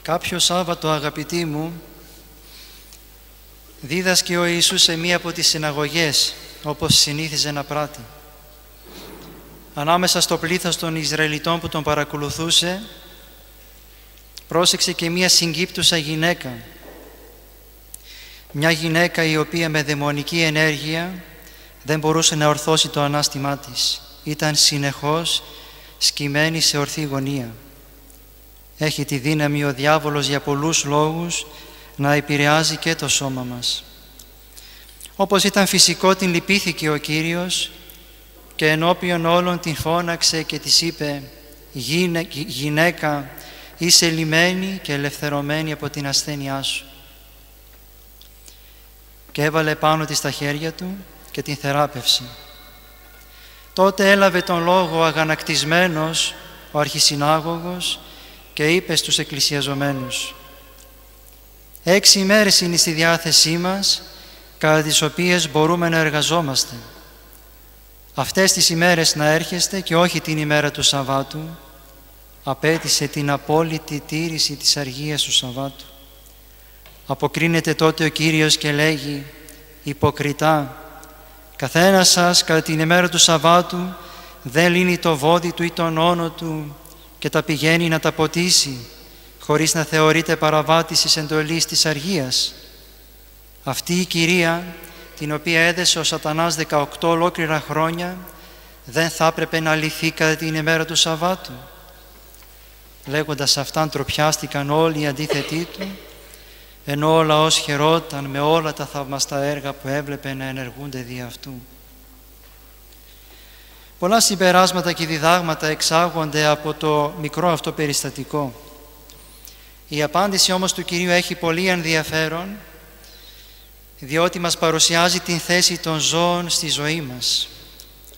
Κάποιο Σάββατο, αγαπητοί μου, δίδασκε ο Ιησούς σε μία από τις συναγωγές, όπως συνήθιζε να πράττει. Ανάμεσα στο πλήθος των Ισραηλιτών που τον παρακολουθούσε, πρόσεξε και μία συγκύπτουσα γυναίκα. Μια γυναίκα η οποία με δαιμονική ενέργεια δεν μπορούσε να ορθώσει το ανάστημά της. Ήταν συνεχώς σκυμμένη σε ορθή γωνία. Έχει τη δύναμη ο διάβολος για πολλούς λόγους να επηρεάζει και το σώμα μας. Όπως ήταν φυσικό, την λυπήθηκε ο Κύριος και ενώπιον όλων την φώναξε και της είπε: «Γυναίκα, είσαι λυμένη και ελευθερωμένη από την ασθένειά σου». Και έβαλε πάνω της τα χέρια του και την θεράπευσε. Τότε έλαβε τον λόγο αγανακτισμένος ο αρχισυνάγωγος και είπε στους εκκλησιαζομένους: 6 ημέρες είναι στη διάθεσή μας, κατά τις οποίες μπορούμε να εργαζόμαστε. Αυτές τις ημέρες να έρχεστε και όχι την ημέρα του Σαββάτου. Απέτησε την απόλυτη τήρηση της αργίας του Σαββάτου. Αποκρίνεται τότε ο Κύριος και λέγει: «Υποκριτά, καθένας σας κατά την ημέρα του Σαββάτου δεν λύνει το βόδι του ή τον όνο του και τα πηγαίνει να τα ποτίσει, χωρίς να θεωρείται παραβάτης της εντολής της αργίας». Αυτή η Κυρία, την οποία έδεσε ο Σατανάς 18 ολόκληρα χρόνια, δεν θα έπρεπε να λυθεί κατά την ημέρα του Σαββάτου? Λέγοντας αυτά, ντροπιάστηκαν όλοι οι αντίθετοι του, ενώ ο λαός χαιρόταν με όλα τα θαυμαστά έργα που έβλεπε να ενεργούνται δι' αυτού. Πολλά συμπεράσματα και διδάγματα εξάγονται από το μικρό αυτό περιστατικό. Η απάντηση όμως του Κυρίου έχει πολύ ενδιαφέρον, διότι μας παρουσιάζει την θέση των ζώων στη ζωή μας,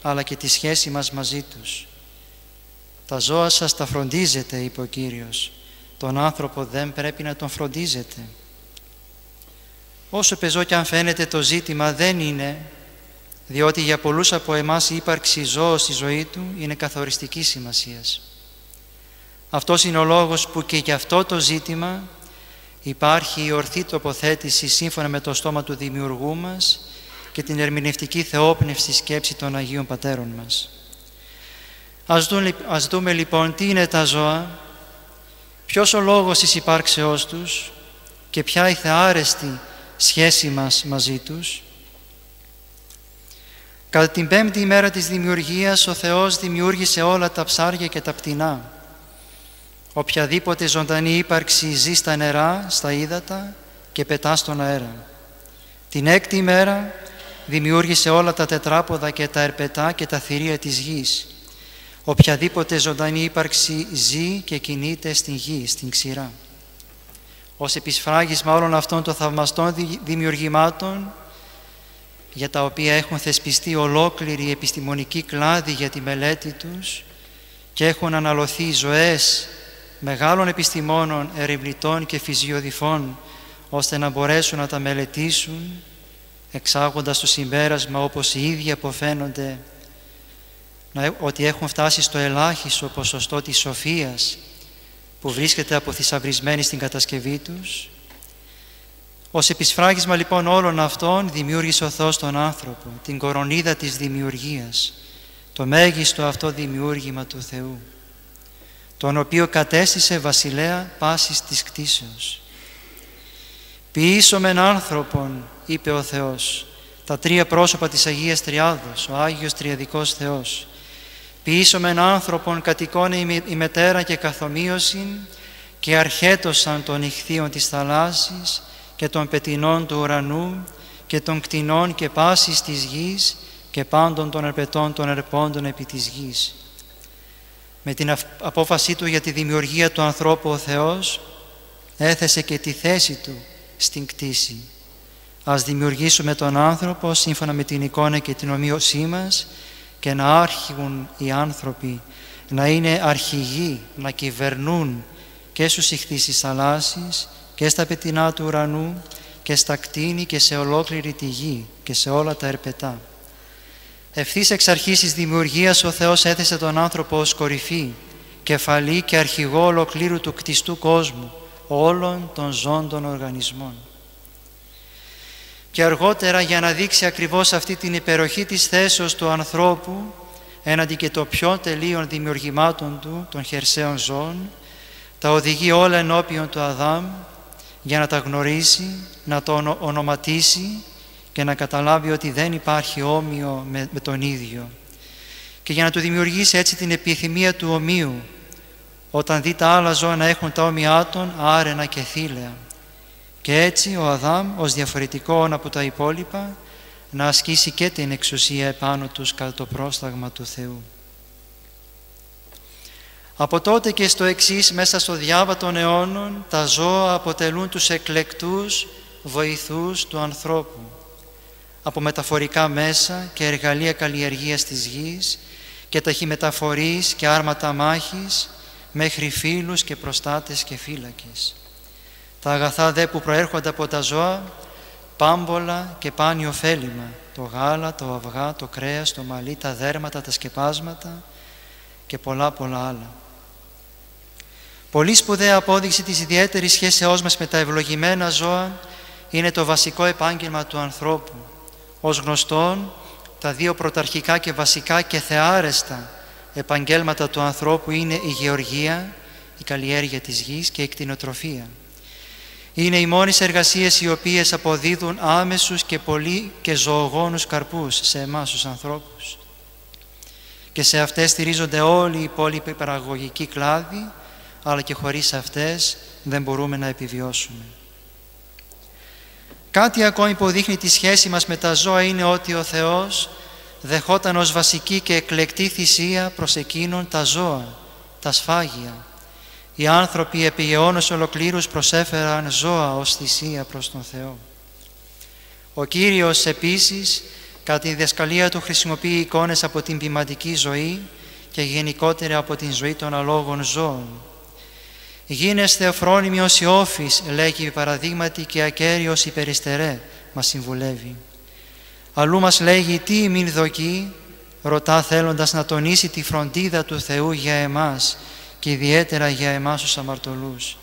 αλλά και τη σχέση μας μαζί τους. «Τα ζώα σας τα φροντίζετε», είπε ο Κύριος, «τον άνθρωπο δεν πρέπει να τον φροντίζετε». Όσο πεζό κι αν φαίνεται το ζήτημα, δεν είναι, διότι για πολλούς από εμάς η ύπαρξη ζώου στη ζωή του είναι καθοριστικής σημασίας. Αυτός είναι ο λόγος που και για αυτό το ζήτημα υπάρχει η ορθή τοποθέτηση σύμφωνα με το στόμα του Δημιουργού μας και την ερμηνευτική θεόπνευστη σκέψη των Αγίων Πατέρων μας. Ας δούμε λοιπόν τι είναι τα ζώα, ποιος ο λόγος της υπάρξεώς τους και ποια η θεάρεστη σχέση μας μαζί τους. Κατά την 5η ημέρα της δημιουργίας ο Θεός δημιούργησε όλα τα ψάρια και τα πτηνά. Οποιαδήποτε ζωντανή ύπαρξη ζει στα νερά, στα ύδατα και πετά στον αέρα. Την 6η ημέρα δημιούργησε όλα τα τετράποδα και τα ερπετά και τα θηρία της γης. Οποιαδήποτε ζωντανή ύπαρξη ζει και κινείται στην γη, στην ξηρά. Ως επισφράγισμα όλων αυτών των θαυμαστών δημιουργημάτων, για τα οποία έχουν θεσπιστεί ολόκληροι επιστημονικοί κλάδοι για τη μελέτη τους και έχουν αναλωθεί ζωές μεγάλων επιστημόνων, ερευνητών και φυσιοδηφών, ώστε να μπορέσουν να τα μελετήσουν, εξάγοντας το συμπέρασμα, όπως οι ίδιοι αποφαίνονται, ότι έχουν φτάσει στο ελάχιστο ποσοστό της σοφίας που βρίσκεται αποθυσαυρισμένη στην κατασκευή τους. Ως επισφράγισμα λοιπόν όλων αυτών δημιούργησε ο Θεός τον άνθρωπο, την κορονίδα της δημιουργίας, το μέγιστο αυτό δημιούργημα του Θεού, τον οποίο κατέστησε βασιλέα πάσης της κτήσεως. «Ποιήσομεν άνθρωπον», είπε ο Θεός, τα 3 πρόσωπα της Αγίας Τριάδος, ο Άγιος Τριαδικός Θεός. «Ποιήσομεν άνθρωπον κατ' εικόνα ημετέρα και καθομοίωσιν και αρχέτωσαν των ηχθείων της θαλάσσης και των πετεινών του ουρανού και των κτηνών και πάσης της γης και πάντων των ερπετών των ερπόντων επί της γης». Με την απόφασή του για τη δημιουργία του ανθρώπου ο Θεός έθεσε και τη θέση του στην κτήση. Ας δημιουργήσουμε τον άνθρωπο σύμφωνα με την εικόνα και την ομοίωσή μας και να άρχουν οι άνθρωποι να είναι αρχηγοί, να κυβερνούν και στους ιχθύς της θαλάσσης και στα πετεινά του ουρανού και στα κτίνη και σε ολόκληρη τη γη και σε όλα τα ερπετά. Ευθύς εξ αρχής της δημιουργίας ο Θεός έθεσε τον άνθρωπο ως κορυφή, κεφαλή και αρχηγό ολοκλήρου του κτιστού κόσμου, όλων των ζώντων οργανισμών. Και αργότερα, για να δείξει ακριβώς αυτή την υπεροχή της θέσεως του ανθρώπου έναντι και των πιο τελείων δημιουργημάτων του, των χερσαίων ζώων, τα οδηγεί όλα ενώπιον του Αδάμ για να τα γνωρίσει, να το ονοματίσει και να καταλάβει ότι δεν υπάρχει όμοιο με τον ίδιο, και για να του δημιουργήσει έτσι την επιθυμία του ομοίου, όταν δει τα άλλα ζώα να έχουν τα όμοιά των, άρενα και θήλαια, και έτσι ο Αδάμ ως διαφορετικόν από τα υπόλοιπα να ασκήσει και την εξουσία επάνω τους κατά το πρόσταγμα του Θεού. Από τότε και στο εξής, μέσα στο διάβα των αιώνων, τα ζώα αποτελούν τους εκλεκτούς βοηθούς του ανθρώπου, από μεταφορικά μέσα και εργαλεία καλλιεργίας της γης και ταχυμεταφορείς και άρματα μάχης, μέχρι φίλους και προστάτες και φύλακες. Τα αγαθά δε που προέρχονται από τα ζώα, πάμπολα και πάνιο ωφέλιμα, το γάλα, το αυγά, το κρέας, το μαλλί, τα δέρματα, τα σκεπάσματα και πολλά άλλα. Πολύ σπουδαία απόδειξη της ιδιαίτερης σχέσεώς μας με τα ευλογημένα ζώα είναι το βασικό επάγγελμα του ανθρώπου. Ως γνωστόν, τα δύο πρωταρχικά και βασικά και θεάρεστα επαγγέλματα του ανθρώπου είναι η γεωργία, η καλλιέργεια της γης, και η κτηνοτροφία. Είναι οι μόνες εργασίες οι οποίες αποδίδουν άμεσους και πολύ και ζωογόνους καρπούς σε εμάς τους ανθρώπους. Και σε αυτές στηρίζονται όλοι οι υπόλοιποι παραγωγικοί κλάδοι, αλλά και χωρίς αυτές δεν μπορούμε να επιβιώσουμε. Κάτι ακόμη που δείχνει τη σχέση μας με τα ζώα είναι ότι ο Θεός δεχόταν ως βασική και εκλεκτή θυσία προς εκείνον τα ζώα, τα σφάγια. Οι άνθρωποι επί αιώνες ολοκλήρους προσέφεραν ζώα ως θυσία προς τον Θεό. Ο Κύριος επίσης κατά τη διδασκαλία του χρησιμοποιεί εικόνες από την ποιμαντική ζωή και γενικότερα από την ζωή των αλόγων ζώων. «Γίνεστε αφρόνιμοι ως Ιώφης», λέγει παραδείγματι, «και ακέριος υπεριστερέ», μας συμβουλεύει. Αλλού μας λέγει «τι μην δοκεί», ρωτά θέλοντας να τονίσει τη φροντίδα του Θεού για εμάς και ιδιαίτερα για εμάς τους αμαρτωλούς.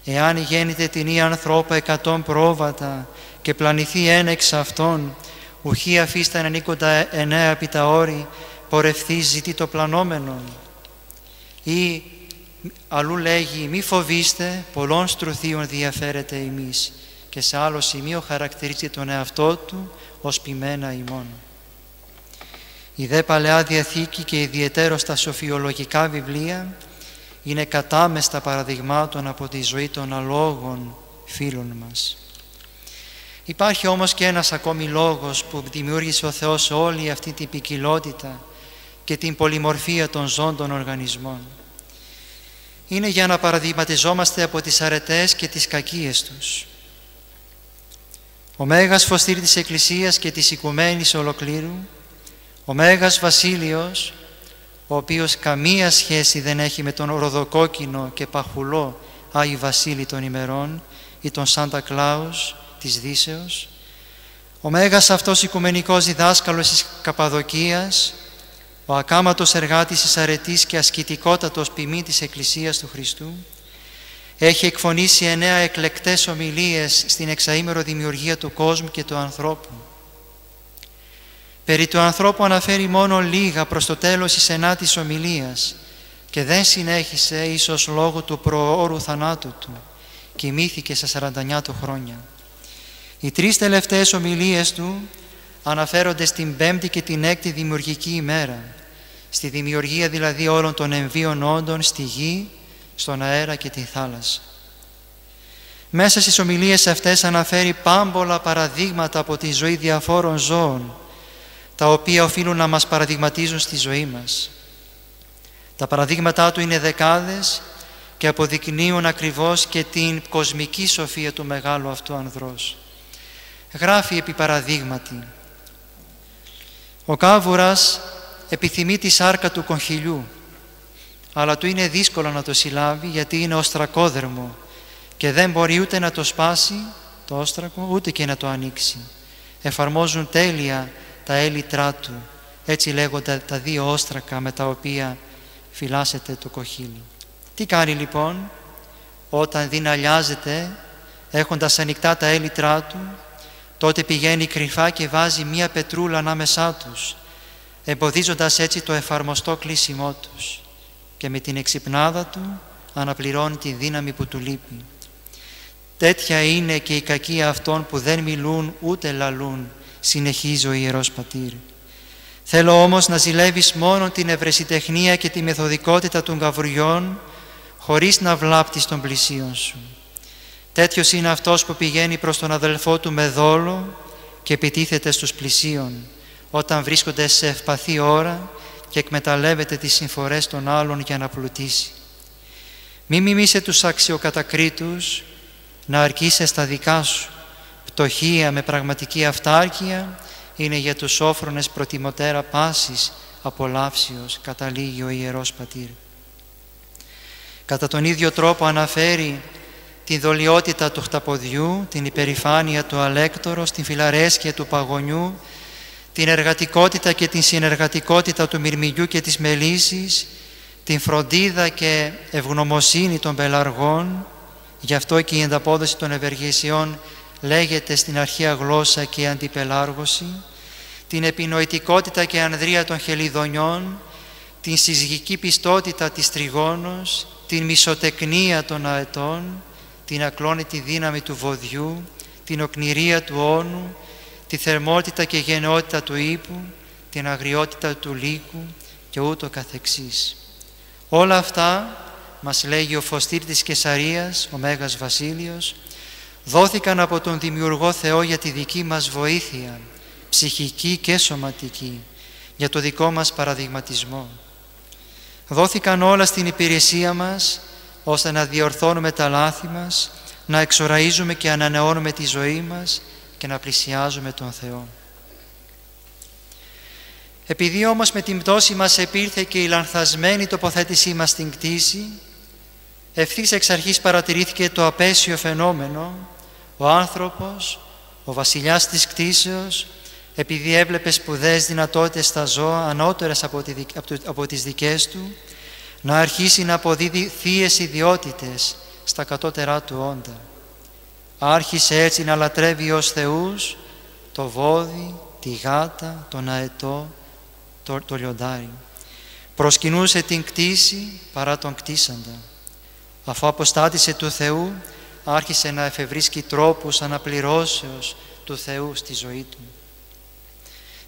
«Εάν γέννητε την ή ανθρώπα 100 πρόβατα και πλανηθεί ένα εξ αυτών, ουχή αφήσταν ανήκοντα 9 επί τα όρη, πορευθείς ζητεί το πλανόμενον». Ή αλλού λέγει «μη φοβήστε, πολλών στρουθίων διαφέρετε ημείς», και σε άλλο σημείο χαρακτηρίζει τον εαυτό του ως ποιμένα ημών. Η δε Παλαιά Διαθήκη και ιδιαιτέρως τα σοφιολογικά βιβλία είναι κατάμεστα παραδειγμάτων από τη ζωή των αλόγων φίλων μας. Υπάρχει όμως και ένας ακόμη λόγος που δημιούργησε ο Θεός όλη αυτή την ποικιλότητα και την πολυμορφία των ζώντων οργανισμών. Είναι για να παραδειγματιζόμαστε από τις αρετές και τις κακίες τους. Ο Μέγας Φωστήρης της Εκκλησίας και της Οικουμένης ολοκλήρου, ο Μέγας Βασίλειος, ο οποίος καμία σχέση δεν έχει με τον ροδοκόκκινο και παχουλό Άγιο Βασίλη των ημερών ή τον Σάντα Κλάους της Δύσεως, ο Μέγας αυτός οικουμενικός διδάσκαλος της Καπαδοκίας, ο ακάματος εργάτης της αρετής και ασκητικότατος ποιμήν της Εκκλησίας του Χριστού, έχει εκφωνήσει 9 εκλεκτές ομιλίες στην εξαήμερο δημιουργία του κόσμου και του ανθρώπου. Περί του ανθρώπου αναφέρει μόνο λίγα προς το τέλος της 9ης ομιλίας και δεν συνέχισε ίσως λόγω του προώρου θανάτου του, κοιμήθηκε στα 49 του χρόνια. Οι 3 τελευταίες ομιλίες του αναφέρονται στην 5η και την 6η δημιουργική ημέρα, στη δημιουργία δηλαδή όλων των εμβίων όντων στη γη, στον αέρα και τη θάλασσα. Μέσα στις ομιλίες αυτές αναφέρει πάμπολα παραδείγματα από τη ζωή διαφόρων ζώων, τα οποία οφείλουν να μας παραδειγματίζουν στη ζωή μας. Τα παραδείγματά του είναι δεκάδες και αποδεικνύουν ακριβώς και την κοσμική σοφία του μεγάλου αυτού ανδρός. Γράφει επί παραδείγματι: «Ο κάβουρας επιθυμεί τη σάρκα του κονχυλιού, αλλά του είναι δύσκολο να το συλλάβει γιατί είναι οστρακόδερμο και δεν μπορεί ούτε να το σπάσει το όστρακο ούτε και να το ανοίξει. Εφαρμόζουν τέλεια τα έλυτρά του, έτσι λέγονται τα 2 όστρακα με τα οποία φυλάσσεται το κοχύλι». Τι κάνει λοιπόν? όταν δει να λιάζεται, έχοντας ανοιχτά τα έλυτρά του, τότε πηγαίνει κρυφά και βάζει μία πετρούλα ανάμεσά τους, εμποδίζοντας έτσι το εφαρμοστό κλείσιμό τους, και με την εξυπνάδα του αναπληρώνει τη δύναμη που του λείπει. Τέτοια είναι και η κακία αυτών που δεν μιλούν ούτε λαλούν, συνεχίζει ο Ιερός Πατήρ. Θέλω όμως να ζηλεύεις μόνο την ευρεσιτεχνία και τη μεθοδικότητα των γαβουριών, χωρίς να βλάπτεις τον πλησίον σου. Τέτοιος είναι αυτός που πηγαίνει προς τον αδελφό του με δόλο και επιτίθεται στους πλησίον, όταν βρίσκονται σε ευπαθή ώρα και εκμεταλλεύεται τις συμφορές των άλλων για να πλουτίσει. Μη μιμήσε τους αξιοκατακρίτους, να αρκείσαι στα δικά σου. Πτωχία με πραγματική αυτάρκεια είναι για τους σόφρονες προτιμωτέρα πάσης απολαύσεως, καταλήγει ο Ιερός Πατήρ. Κατά τον ίδιο τρόπο αναφέρει την δολιότητα του χταποδιού, την υπερηφάνεια του αλέκτορος, την φιλαρέσκεια του παγωνιού, την εργατικότητα και την συνεργατικότητα του μυρμηγκιού και της μελισσης, την φροντίδα και ευγνωμοσύνη των πελαργών. Γι' αυτό και η ανταπόδοση των ευεργεσιών λέγεται στην αρχαία γλώσσα και αντιπελάργωση, την επινοητικότητα και ανδρεία των χελιδονιών, την συζυγική πιστότητα της τριγώνος, την μισοτεκνία των αετών, την ακλόνητη δύναμη του βοδιού, την οκνηρία του όνου, τη θερμότητα και γενναιότητα του ύπου, την αγριότητα του λύκου και ούτω καθεξής. Όλα αυτά, μας λέγει ο Φωστήρ της Κεσαρίας, ο Μέγας Βασίλειος, δόθηκαν από τον Δημιουργό Θεό για τη δική μας βοήθεια, ψυχική και σωματική, για το δικό μας παραδειγματισμό. Δόθηκαν όλα στην υπηρεσία μας, ώστε να διορθώνουμε τα λάθη μας, να εξοραίζουμε και ανανεώνουμε τη ζωή μας και να πλησιάζουμε τον Θεό. Επειδή όμως με την πτώση μας επήλθε και η λανθασμένη τοποθέτησή μας στην κτήση, ευθύς εξ αρχής παρατηρήθηκε το απέσιο φαινόμενο, ο άνθρωπος, ο βασιλιάς της κτήσεως, επειδή έβλεπε σπουδαίες δυνατότητες στα ζώα, ανώτερες από τις δικές του, να αρχίσει να αποδίδει θείες ιδιότητες στα κατώτερά του όντα. Άρχισε έτσι να λατρεύει ως θεούς το βόδι, τη γάτα, τον αετό, το λιοντάρι. Προσκυνούσε την κτήση παρά τον κτήσαντα. Αφού αποστάτησε του Θεού, άρχισε να εφευρίσκει τρόπους αναπληρώσεως του Θεού στη ζωή του.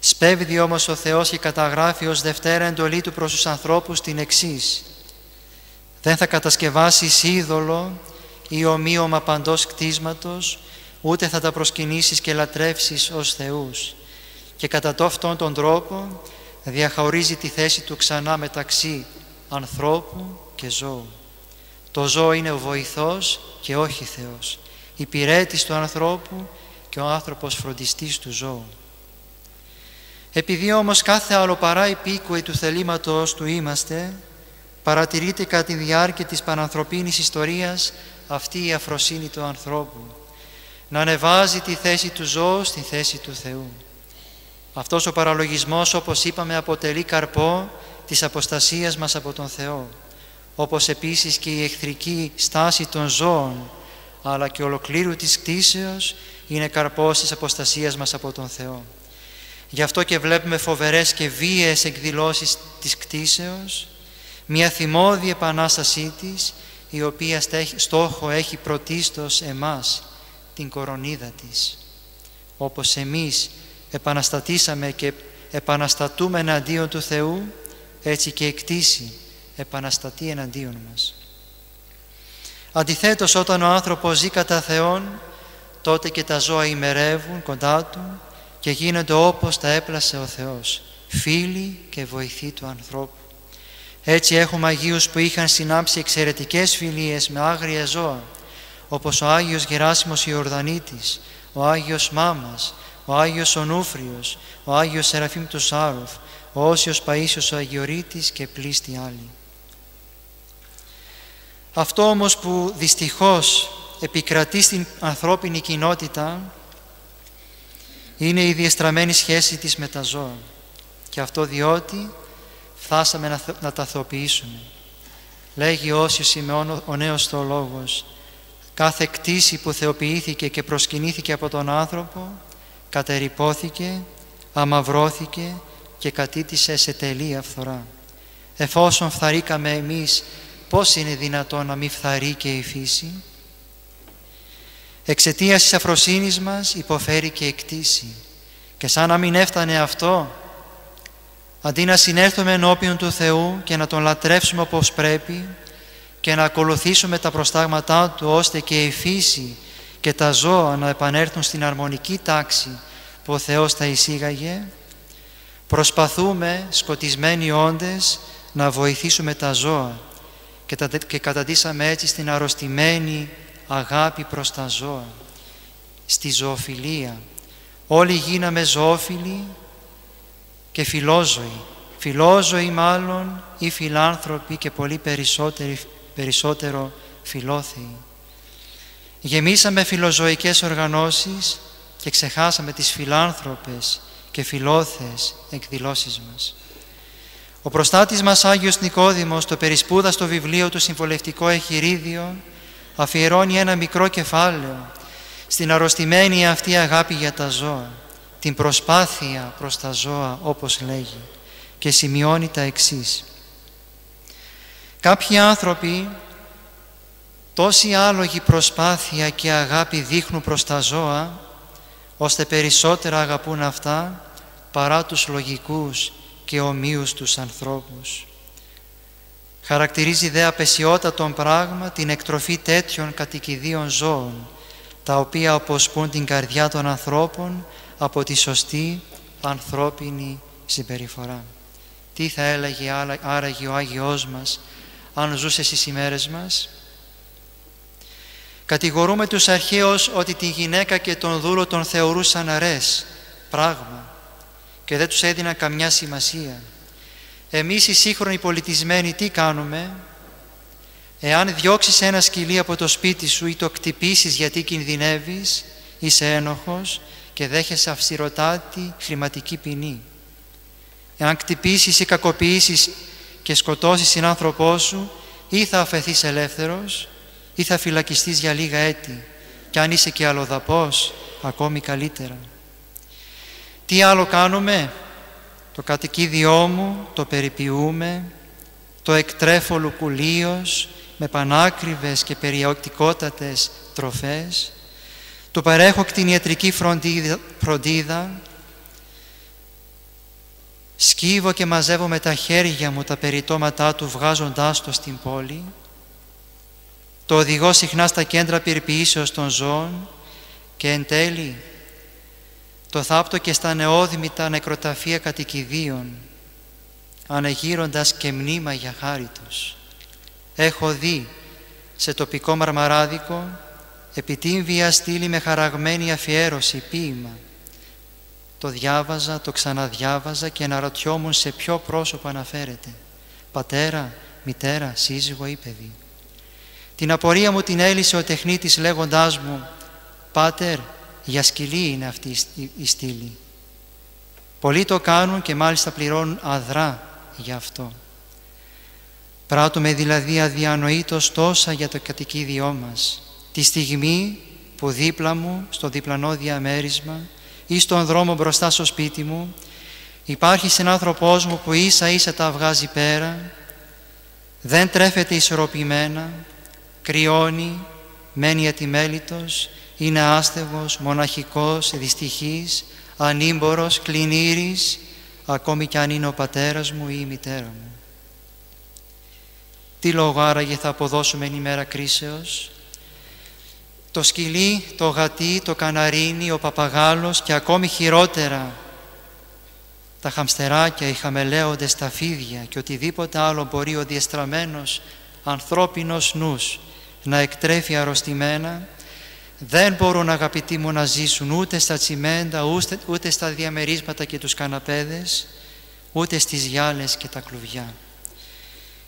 Σπέβδει όμως ο Θεός και καταγράφει ως δευτέρα εντολή του προς τους ανθρώπους την εξής: δεν θα κατασκευάσεις είδωλο ή ομοίωμα παντός κτίσματος, ούτε θα τα προσκυνήσεις και λατρεύσεις ως θεούς. Και κατά αυτόν τον τρόπο διαχωρίζει τη θέση του ξανά μεταξύ ανθρώπου και ζώου. Το ζώο είναι ο βοηθός και όχι Θεός, υπηρέτης του ανθρώπου και ο άνθρωπος φροντιστής του ζώου. Επειδή όμως κάθε άλλο παρά υπήκουοι του θελήματος του είμαστε, παρατηρείται κατά τη διάρκεια της πανανθρωπίνης ιστορίας αυτή η αφροσύνη του ανθρώπου, να ανεβάζει τη θέση του ζώου στη θέση του Θεού. Αυτός ο παραλογισμός, όπως είπαμε, αποτελεί καρπό της αποστασίας μας από τον Θεό, όπως επίσης και η εχθρική στάση των ζώων, αλλά και ολοκλήρου της κτήσεως είναι καρπός της αποστασίας μας από τον Θεό. Γι' αυτό και βλέπουμε φοβερές και βίαιες εκδηλώσεις της κτήσεως, μια θυμώδη επανάστασή της, η οποία στόχο έχει πρωτίστως εμάς, την κορονίδα της. Όπως εμείς επαναστατήσαμε και επαναστατούμε εναντίον του Θεού, έτσι και η κτήση επαναστατεί εναντίον μας. Αντιθέτως, όταν ο άνθρωπος ζει κατά Θεόν, τότε και τα ζώα ημερεύουν κοντά Του και γίνονται όπως τα έπλασε ο Θεός, φίλοι και βοηθοί του ανθρώπου. Έτσι έχουμε Αγίους που είχαν συνάψει εξαιρετικές φιλίες με άγρια ζώα, όπως ο Άγιος Γεράσιμος Ιορδανήτης, ο Άγιος Μάμας, ο Άγιος Ονούφριος, ο Άγιος Σεραφείμ του Σάροφ, ο Όσιος Παΐσιος ο Αγιορείτης και πλήστη άλλοι. Αυτό όμως που δυστυχώς επικρατεί στην ανθρώπινη κοινότητα είναι η διεστραμμένη σχέση της με τα ζώα, και αυτό διότι φτάσαμε να τα θεοποιήσουμε. Λέγει ο Όσιος Σιμεών ο νέος θεολόγος: Κάθε κτήση που θεοποιήθηκε και προσκυνήθηκε από τον άνθρωπο κατερυπώθηκε, αμαυρώθηκε και κατήτησε σε τελεία φθορά. Εφόσον φθαρήκαμε εμείς, πώς είναι δυνατόν να μην φθαρεί και η φύση? Εξαιτίας της αφροσύνης μας υποφέρει και εκτίσει. Και σαν να μην έφτανε αυτό, αντί να συνέλθουμε ενώπιον του Θεού και να Τον λατρεύσουμε όπως πρέπει και να ακολουθήσουμε τα προστάγματά Του, ώστε και η φύση και τα ζώα να επανέλθουν στην αρμονική τάξη που ο Θεός τα εισήγαγε, προσπαθούμε σκοτισμένοι όντες να βοηθήσουμε τα ζώα και καταντήσαμε έτσι στην αρρωστημένη αγάπη προς τα ζώα, στη ζωοφιλία. Όλοι γίναμε ζωόφιλοι και φιλόζωοι μάλλον, ή φιλάνθρωποι και πολύ περισσότερο φιλόθεοι. Γεμίσαμε φιλοζωικές οργανώσεις και ξεχάσαμε τις φιλάνθρωπες και φιλόθεες εκδηλώσεις μας. Ο προστάτης μας Άγιος Νικόδημος, το περισπούδαστο βιβλίο του Συμβολευτικό Εχειρίδιο, αφιερώνει ένα μικρό κεφάλαιο στην αρρωστημένη αυτή αγάπη για τα ζώα, την προσπάθεια προς τα ζώα όπως λέγει, και σημειώνει τα εξής. Κάποιοι άνθρωποι τόση άλογη προσπάθεια και αγάπη δείχνουν προς τα ζώα, ώστε περισσότερα αγαπούν αυτά παρά τους λογικούς και ομοίους τους ανθρώπους. Χαρακτηρίζει δε απεσιότατον πράγμα την εκτροφή τέτοιων κατοικιδίων ζώων, τα οποία αποσπούν την καρδιά των ανθρώπων από τη σωστή ανθρώπινη συμπεριφορά. Τι θα έλεγε άραγε ο Άγιος μας αν ζούσε στις ημέρες μας? Κατηγορούμε τους αρχαίους ότι τη γυναίκα και τον δούλο τον θεωρούσαν αρές πράγμα και δεν τους έδιναν καμιά σημασία. Εμείς οι σύγχρονοι πολιτισμένοι τι κάνουμε? Εάν διώξεις ένα σκυλί από το σπίτι σου ή το κτυπήσεις γιατί κινδυνεύεις, είσαι ένοχος και δέχεσαι αυστηροτάτη χρηματική ποινή. Εάν κτυπήσεις ή κακοποιήσεις και σκοτώσεις συνάνθρωπό σου, ή θα αφαιθείς ελεύθερος ή θα φυλακιστείς για λίγα έτη, και αν είσαι και αλλοδαπός, ακόμη καλύτερα. Τι άλλο κάνουμε? Το κατοικίδιό μου το περιποιούμε, το εκτρέφω λουκουλίως με πανάκριβες και περιεκτικότατες τροφές, του παρέχω κτηνιατρική φροντίδα, σκύβω και μαζεύω με τα χέρια μου τα περιτώματά του βγάζοντάς το στην πόλη, το οδηγώ συχνά στα κέντρα περιποιήσεως των ζώων και εν τέλει το θάπτω και στα νεόδημητα νεκροταφεία κατοικιδίων, ανεγείροντας και μνήμα για χάρη τους. Έχω δει σε τοπικό μαρμαράδικο επιτύμβια στήλη με χαραγμένη αφιέρωση ποίημα. Το διάβαζα, το ξαναδιάβαζα και αναρωτιόμουν σε ποιο πρόσωπο αναφέρεται. Πατέρα, μητέρα, σύζυγο ή παιδί. Την απορία μου την έλυσε ο τεχνίτης λέγοντάς μου «Πάτερ, για σκυλί είναι αυτή η στήλη». Πολλοί το κάνουν και μάλιστα πληρώνουν αδρά γι' αυτό. Πράττουμε δηλαδή αδιανοήτως τόσα για το κατοικίδιό μας, τη στιγμή που δίπλα μου, στο διπλανό διαμέρισμα ή στον δρόμο μπροστά στο σπίτι μου, υπάρχει συνάνθρωπός μου που ίσα ίσα τα βγάζει πέρα, δεν τρέφεται ισορροπημένα, κρυώνει, μένει ατιμέλητος, είναι άστεγος, μοναχικός, δυστυχής, ανήμπορος, κλινήρης, ακόμη κι αν είναι ο πατέρας μου ή η μητέρα μου. Τι λόγο άραγε θα αποδώσουμε εν ημέρα κρίσεως? Το σκυλί, το γατί, το καναρίνι, ο παπαγάλος και ακόμη χειρότερα τα χαμστεράκια, οι χαμελέοντες, τα φίδια και οτιδήποτε άλλο μπορεί ο διεστραμμένος ανθρώπινος νους να εκτρέφει αρρωστημένα, δεν μπορούν, αγαπητοί μου, να ζήσουν ούτε στα τσιμέντα, ούτε στα διαμερίσματα και τους καναπέδες, ούτε στις γυάλες και τα κλουβιά.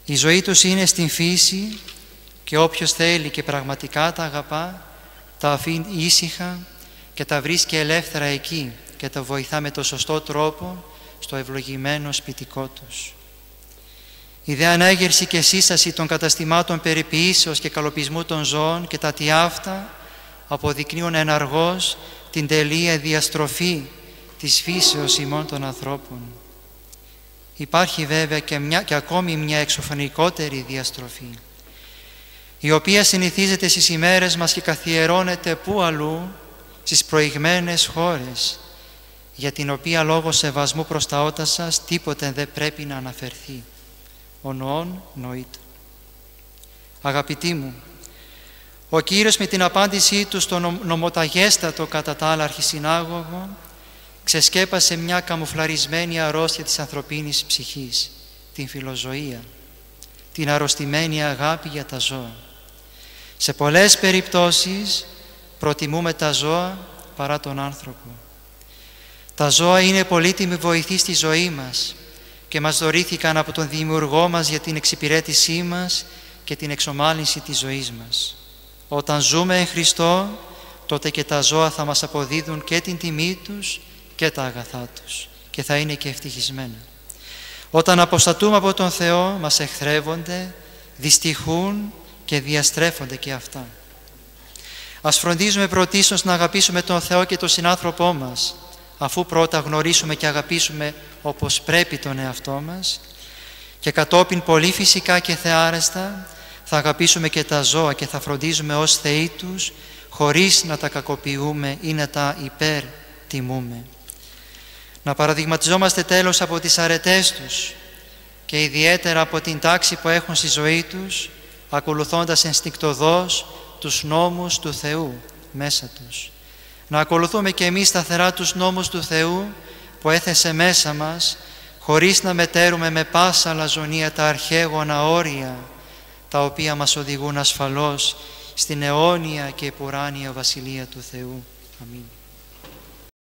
Η ζωή τους είναι στην φύση και όποιος θέλει και πραγματικά τα αγαπά, τα αφήνει ήσυχα και τα βρίσκει ελεύθερα εκεί και τα βοηθά με το σωστό τρόπο στο ευλογημένο σπιτικό τους. Η δε ανέγερση και σύσταση των καταστημάτων περιποίησεως και καλοπισμού των ζώων και τα τι αυτά αποδεικνύουν εναργώς την τελεία διαστροφή της φύσεως ημών των ανθρώπων. Υπάρχει βέβαια και ακόμη μια εξωφωνικότερη διαστροφή, η οποία συνηθίζεται στις ημέρες μας και καθιερώνεται πού αλλού, στις προηγμένες χώρες, για την οποία λόγω σεβασμού προς τα ότα σας τίποτε δεν πρέπει να αναφερθεί. Ο νοών νοείται. Αγαπητοί μου, ο Κύριος με την απάντησή του στο νομοταγέστατο κατά τα άλλα αρχισυνάγωγο ξεσκέπασε μια καμουφλαρισμένη αρρώστια της ανθρωπίνης ψυχής, την φιλοζωία, την αρρωστημένη αγάπη για τα ζώα. Σε πολλές περιπτώσεις προτιμούμε τα ζώα παρά τον άνθρωπο. Τα ζώα είναι πολύτιμη βοηθή στη ζωή μας και μας δωρήθηκαν από τον Δημιουργό μας για την εξυπηρέτησή μας και την εξομάλυνση της ζωής μας. Όταν ζούμε εν Χριστώ, τότε και τα ζώα θα μας αποδίδουν και την τιμή τους και τα αγαθά τους και θα είναι και ευτυχισμένα. Όταν αποστατούμε από τον Θεό, μας εχθρεύονται, δυστυχούν και διαστρέφονται και αυτά. Ας φροντίζουμε πρωτίστως να αγαπήσουμε τον Θεό και τον συνάνθρωπό μας, αφού πρώτα γνωρίσουμε και αγαπήσουμε όπως πρέπει τον εαυτό μας, και κατόπιν πολύ φυσικά και θεάρεστα θα αγαπήσουμε και τα ζώα και θα φροντίζουμε ως θεοί τους, χωρίς να τα κακοποιούμε ή να τα υπερτιμούμε. Να παραδειγματιζόμαστε τέλος από τις αρετές τους και ιδιαίτερα από την τάξη που έχουν στη ζωή τους, ακολουθώντας ενστικτωδώς τους νόμους του Θεού μέσα τους. Να ακολουθούμε και εμείς σταθερά τους νόμους του Θεού που έθεσε μέσα μας, χωρίς να μετέρουμε με πάσα αλαζονία τα αρχαίγωνα όρια, τα οποία μας οδηγούν ασφαλώς στην αιώνια και επουράνια Βασιλεία του Θεού. Αμήν.